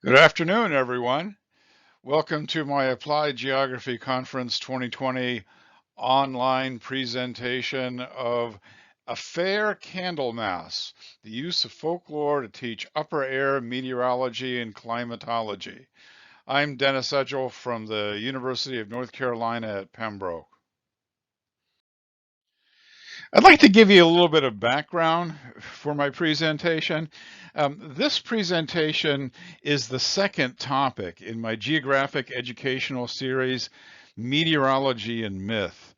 Good afternoon, everyone. Welcome to my Applied Geography Conference 2020 online presentation of A Fair Candlemas, the use of folklore to teach upper air meteorology and climatology. I'm Dennis Edgell from the University of North Carolina at Pembroke. I'd like to give you a little bit of background for my presentation. This presentation is the second topic in my geographic educational series, Meteorology and Myth.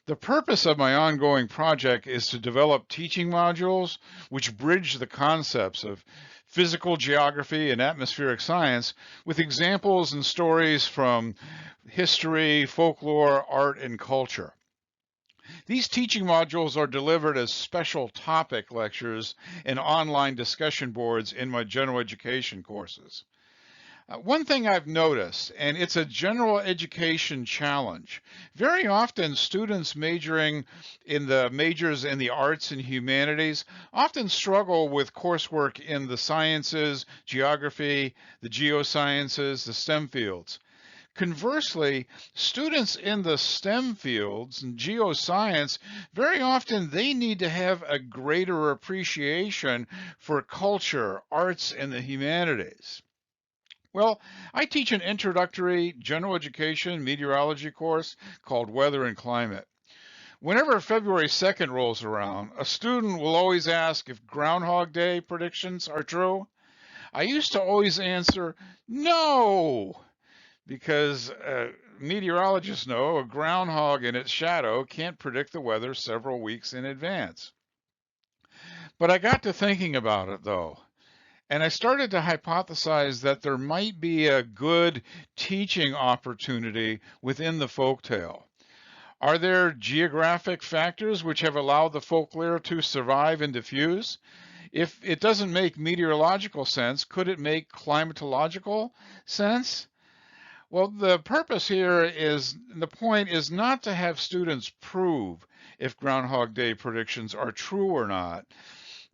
The purpose of my ongoing project is to develop teaching modules which bridge the concepts of physical geography and atmospheric science with examples and stories from history, folklore, art, and culture. These teaching modules are delivered as special topic lectures and online discussion boards in my general education courses. One thing I've noticed, and it's a general education challenge, very often students majoring in the majors in the arts and humanities often struggle with coursework in the sciences, geography, the geosciences, the STEM fields. Conversely, students in the STEM fields and geoscience, very often they need to have a greater appreciation for culture, arts, and the humanities. Well, I teach an introductory general education meteorology course called Weather and Climate. Whenever February 2nd rolls around, a student will always ask if Groundhog Day predictions are true. I used to always answer, no, because meteorologists know a groundhog in its shadow can't predict the weather several weeks in advance. But I got to thinking about it though, and I started to hypothesize that there might be a good teaching opportunity within the folktale. Are there geographic factors which have allowed the folklore to survive and diffuse? If it doesn't make meteorological sense, could it make climatological sense? Well, the purpose here is, the point is not to have students prove if Groundhog Day predictions are true or not.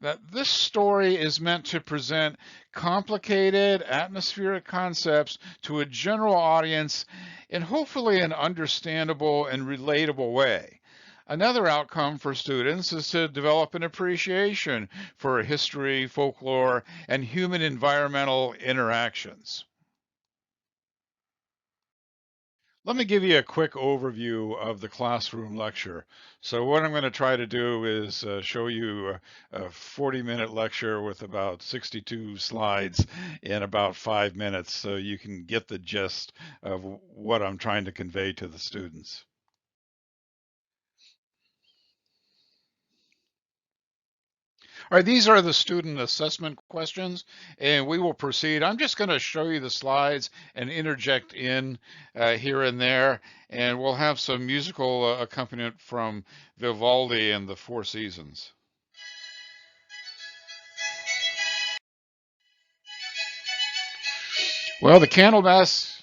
That this story is meant to present complicated atmospheric concepts to a general audience in hopefully an understandable and relatable way. Another outcome for students is to develop an appreciation for history, folklore, and human environmental interactions. Let me give you a quick overview of the classroom lecture. So what I'm going to try to do is show you a 40-minute lecture with about 62 slides in about 5 minutes so you can get the gist of what I'm trying to convey to the students. All right, these are the student assessment questions, and we will proceed. I'm just going to show you the slides and interject in here and there, and we'll have some musical accompaniment from Vivaldi and the Four Seasons. Well, the Candlemas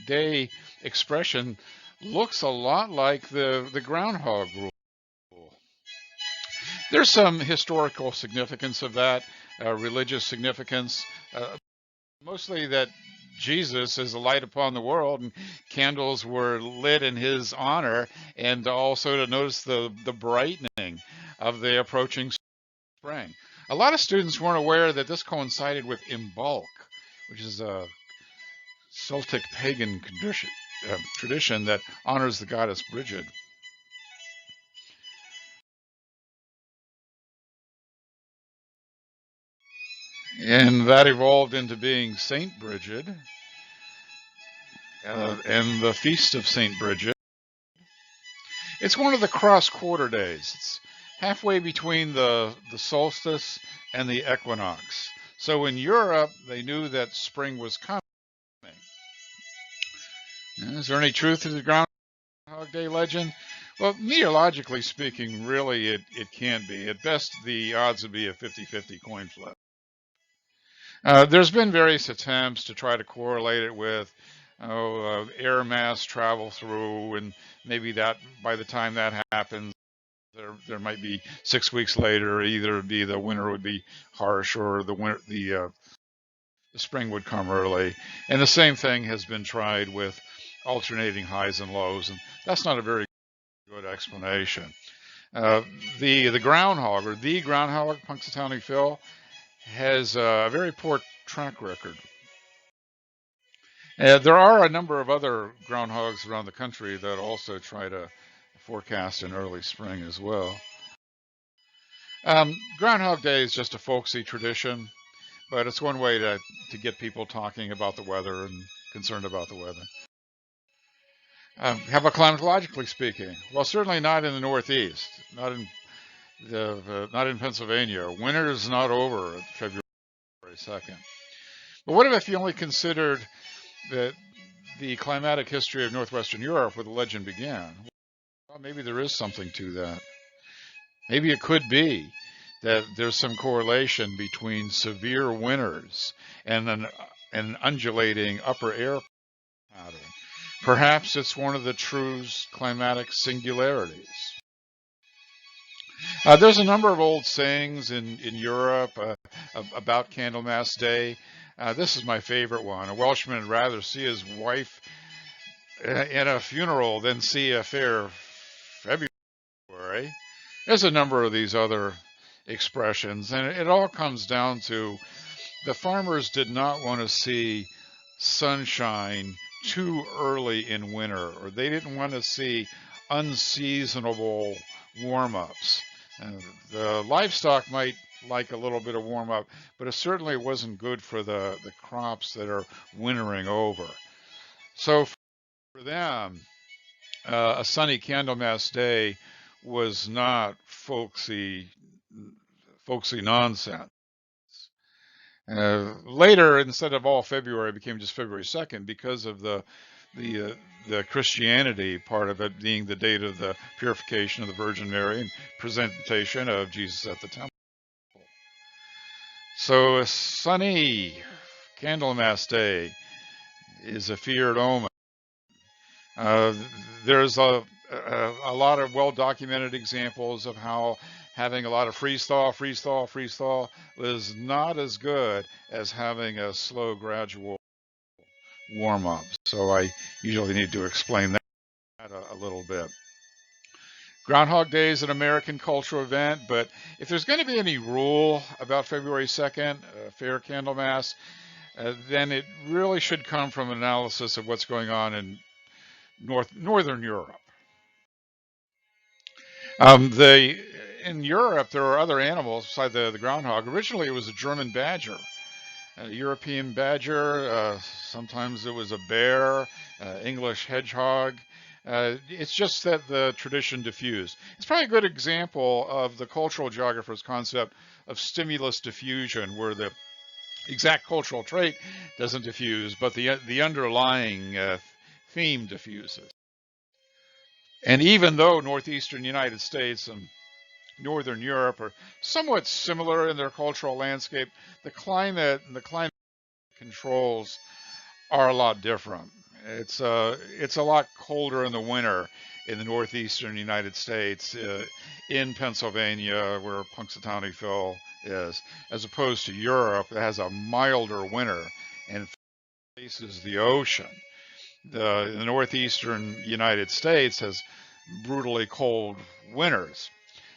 Day expression looks a lot like the Groundhog rule. There's some historical significance of that, religious significance. Mostly that Jesus is a light upon the world, and candles were lit in his honor, and also to notice the brightening of the approaching spring. A lot of students weren't aware that this coincided with Imbolc, which is a Celtic pagan tradition that honors the goddess Brigid. And that evolved into being Saint Brigid and the Feast of Saint Brigid. It's one of the cross quarter days. It's halfway between the solstice and the equinox. So in Europe, they knew that spring was coming. Is there any truth to the Groundhog Day legend? Well, meteorologically speaking, really it can't be. At best, the odds would be a 50-50 coin flip. There's been various attempts to try to correlate it with air mass travel through, and maybe that by the time that happens, there might be 6 weeks later, either be the winter would be harsh or the the spring would come early. And the same thing has been tried with alternating highs and lows, and that's not a very good explanation. Uh, the groundhog, or the groundhog, Punxsutawney Phil, has a very poor track record. There are a number of other groundhogs around the country that also try to forecast an early spring as well. Groundhog Day is just a folksy tradition, but it's one way to get people talking about the weather and concerned about the weather. How about climatologically speaking? Well, certainly not in the Northeast, not in Pennsylvania. Winter is not over February 2nd. But what if you only considered the climatic history of Northwestern Europe where the legend began? Well, maybe there is something to that. Maybe it could be that there's some correlation between severe winters and an undulating upper air pattern. Perhaps it's one of the true climatic singularities. There's a number of old sayings in Europe about Candlemas Day. This is my favorite one. A Welshman would rather see his wife in a funeral than see a fair February. There's a number of these other expressions, and it all comes down to the farmers did not want to see sunshine too early in winter, or they didn't want to see unseasonable warm-ups. The livestock might like a little bit of warm-up, but it certainly wasn't good for the crops that are wintering over. So for them, a sunny Candlemas Day was not folksy nonsense. Later, instead of all February, it became just February 2nd because of the Christianity part of it being the date of the purification of the Virgin Mary and presentation of Jesus at the temple. So a sunny Candlemas Day is a feared omen. There's a lot of well-documented examples of how having a lot of freeze thaw was not as good as having a slow, gradual warm up. So I usually need to explain that a little bit. Groundhog Day is an American cultural event, but if there's going to be any rule about February 2nd, fair Candlemas, then it really should come from an analysis of what's going on in Northern Europe. In Europe, there are other animals besides the groundhog. Originally, it was a German badger, a European badger. Sometimes it was a bear, English hedgehog. It's just that the tradition diffused. It's probably a good example of the cultural geographer's concept of stimulus diffusion, where the exact cultural trait doesn't diffuse, but the underlying theme diffuses. And even though northeastern United States and northern Europe are somewhat similar in their cultural landscape, the climate and the climate controls are a lot different. It's a lot colder in the winter in the northeastern United States, in Pennsylvania, where Punxsutawney Phil is, as opposed to Europe that has a milder winter and faces the ocean. The northeastern United States has brutally cold winters,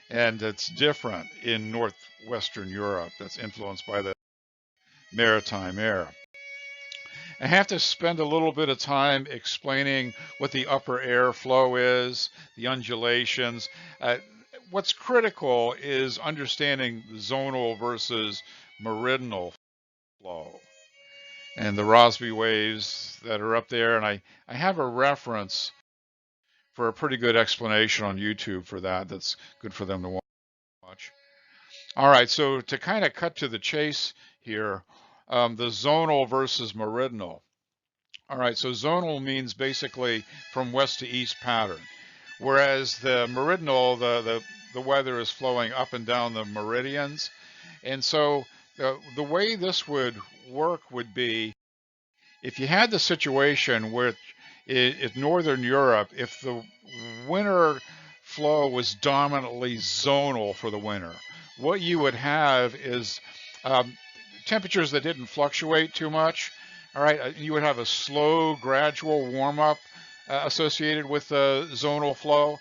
and it's different in northwestern Europe that's influenced by the maritime air. I have to spend a little bit of time explaining what the upper air flow is, the undulations. What's critical is understanding zonal versus meridional flow and the Rossby waves that are up there. And I have a reference for a pretty good explanation on YouTube for that. That's good for them to watch. All right, so to kind of cut to the chase here, the zonal versus meridional. All right, so zonal means basically from west to east pattern, whereas the meridional, the weather is flowing up and down the meridians. And so the way this would work would be if you had the situation where in Northern Europe, if the winter flow was dominantly zonal for the winter, what you would have is temperatures that didn't fluctuate too much. All right, you would have a slow, gradual warm up associated with the zonal flow.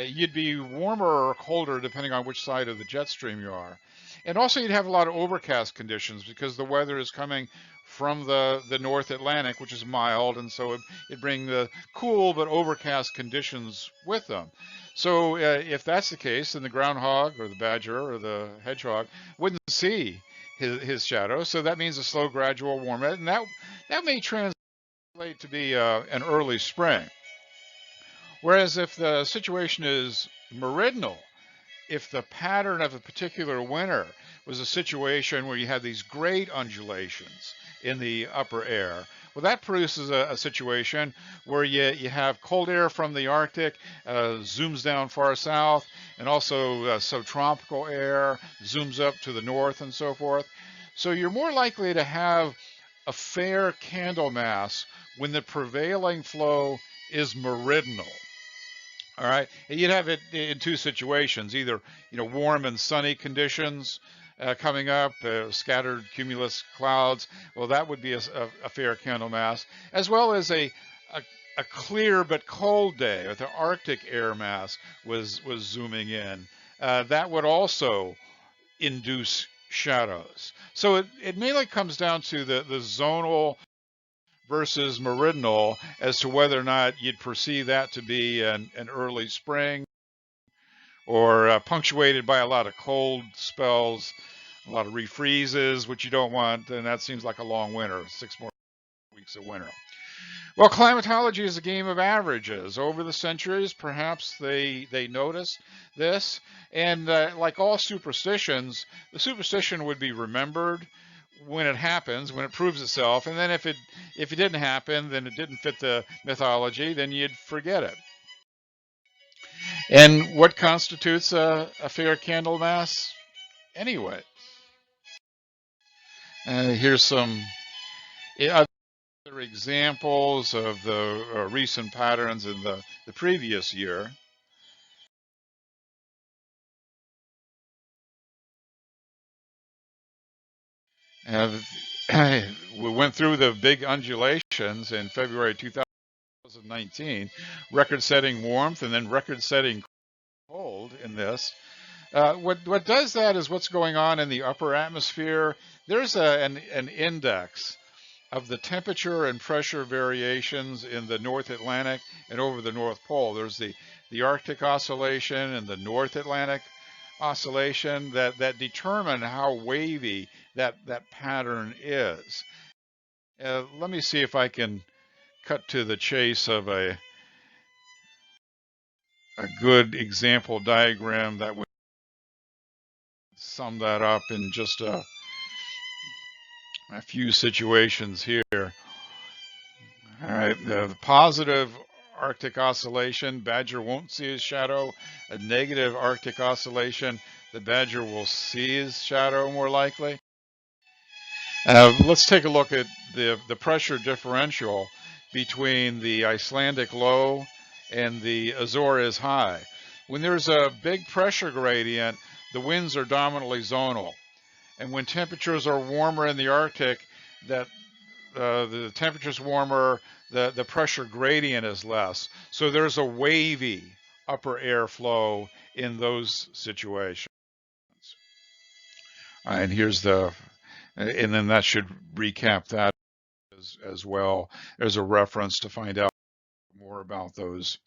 You'd be warmer or colder depending on which side of the jet stream you are. And also you'd have a lot of overcast conditions because the weather is coming from the North Atlantic, which is mild, and so it'd bring the cool but overcast conditions with them. So if that's the case, then the groundhog or the badger or the hedgehog wouldn't see his shadow. So that means a slow, gradual warm up, and that may translate to be an early spring. Whereas if the situation is meridional, if the pattern of a particular winter was a situation where you had these great undulations in the upper air, well, that produces a situation where you have cold air from the Arctic, zooms down far south, and also subtropical air zooms up to the north and so forth. So you're more likely to have a fair Candlemas when the prevailing flow is meridional. All right, and you'd have it in two situations: either warm and sunny conditions coming up, scattered cumulus clouds. Well, that would be a fair Candlemas, as well as a clear but cold day, or the Arctic air mass was zooming in. That would also induce shadows. So it mainly comes down to the zonal versus meridional as to whether or not you'd perceive that to be an early spring or punctuated by a lot of cold spells, a lot of refreezes, which you don't want, and that seems like a long winter, 6 more weeks of winter. Well, climatology is a game of averages. Over the centuries, perhaps they noticed this, and like all superstitions, the superstition would be remembered when it happens, when it proves itself, and then if it didn't happen, then it didn't fit the mythology, then you'd forget it. And what constitutes a fair Candlemas anyway? Here's some other examples of the recent patterns in the previous year. We went through the big undulations in February 2019, record-setting warmth and then record-setting cold in this. What does that is what's going on in the upper atmosphere. There's an index of the temperature and pressure variations in the North Atlantic and over the North Pole. There's the Arctic oscillation and the North Atlantic oscillation that determine how wavy that pattern is. Let me see if I can cut to the chase of a good example diagram that would sum that up in just a few situations here. All right, the positive Arctic oscillation, badger won't see his shadow. A negative Arctic oscillation, the badger will see his shadow more likely. Let's take a look at the pressure differential between the Icelandic low and the Azores high. When there's a big pressure gradient, the winds are dominantly zonal. And when temperatures are warmer in the Arctic, the temperature's warmer, the pressure gradient is less. So there's a wavy upper air flow in those situations. And here's and then that should recap that as well. There's a reference to find out more about those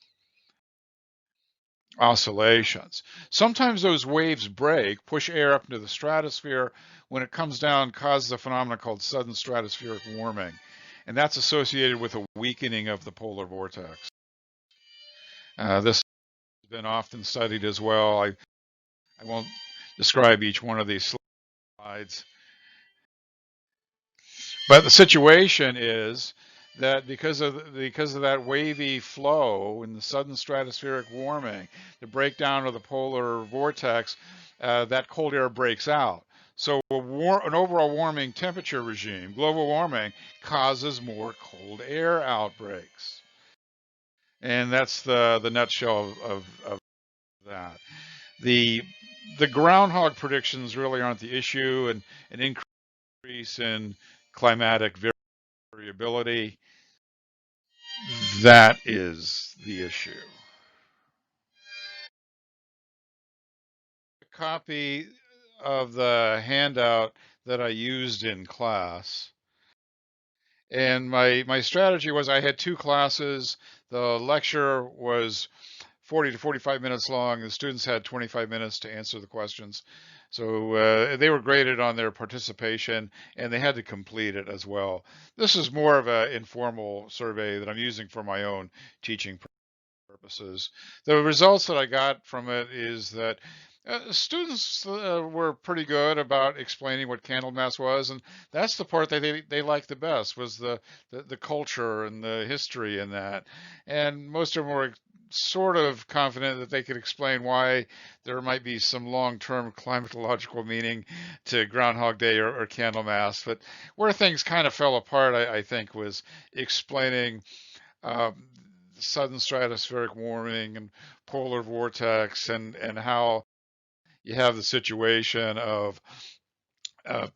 oscillations. Sometimes those waves break, push air up into the stratosphere. When it comes down, causes a phenomenon called sudden stratospheric warming. And that's associated with a weakening of the polar vortex. This has been often studied as well. I won't describe each one of these slides. But the situation is that because of that wavy flow and the sudden stratospheric warming, the breakdown of the polar vortex, that cold air breaks out. So an overall warming temperature regime, global warming, causes more cold air outbreaks. And that's the nutshell of that. The groundhog predictions really aren't the issue, and increase increase in climatic variability. That is the issue. A copy of the handout that I used in class. And my strategy was I had two classes. The lecture was 40 to 45 minutes long. The students had 25 minutes to answer the questions. So they were graded on their participation and they had to complete it as well. This is more of an informal survey that I'm using for my own teaching purposes. The results that I got from it is that students were pretty good about explaining what Candlemas was, and that's the part that they liked the best was the culture and the history in that. And most of them were sort of confident that they could explain why there might be some long-term climatological meaning to Groundhog Day or Candlemas. But where things kind of fell apart, I think, was explaining um, sudden stratospheric warming and polar vortex and how you have the situation of uh,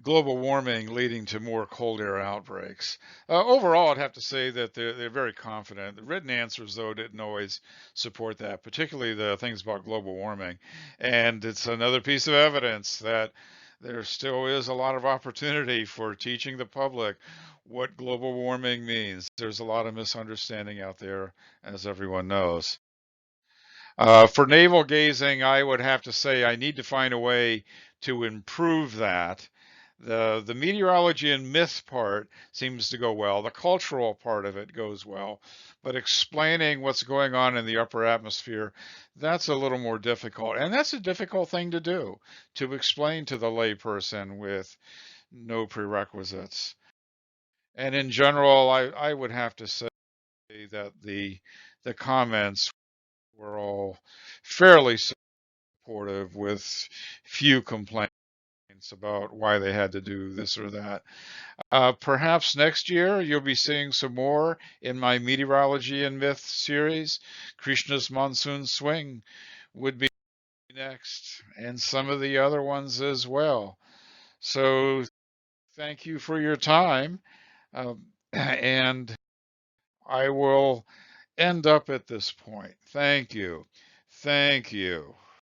global warming leading to more cold air outbreaks. Overall, I'd have to say that they're very confident. The written answers, though, didn't always support that, particularly the things about global warming. And it's another piece of evidence that there still is a lot of opportunity for teaching the public what global warming means. There's a lot of misunderstanding out there, as everyone knows. For navel gazing, I would have to say I need to find a way to improve that. The meteorology and myth part seems to go well. The cultural part of it goes well, but explaining what's going on in the upper atmosphere, that's a little more difficult. And that's a difficult thing to do, to explain to the layperson with no prerequisites. And in general, I would have to say that the comments were all fairly supportive with few complaints about why they had to do this or that. Perhaps next year you'll be seeing some more in my Meteorology and Myth series. Krishna's Monsoon Swing would be next, and some of the other ones as well. So thank you for your time, and I will end up at this point. Thank you. Thank you.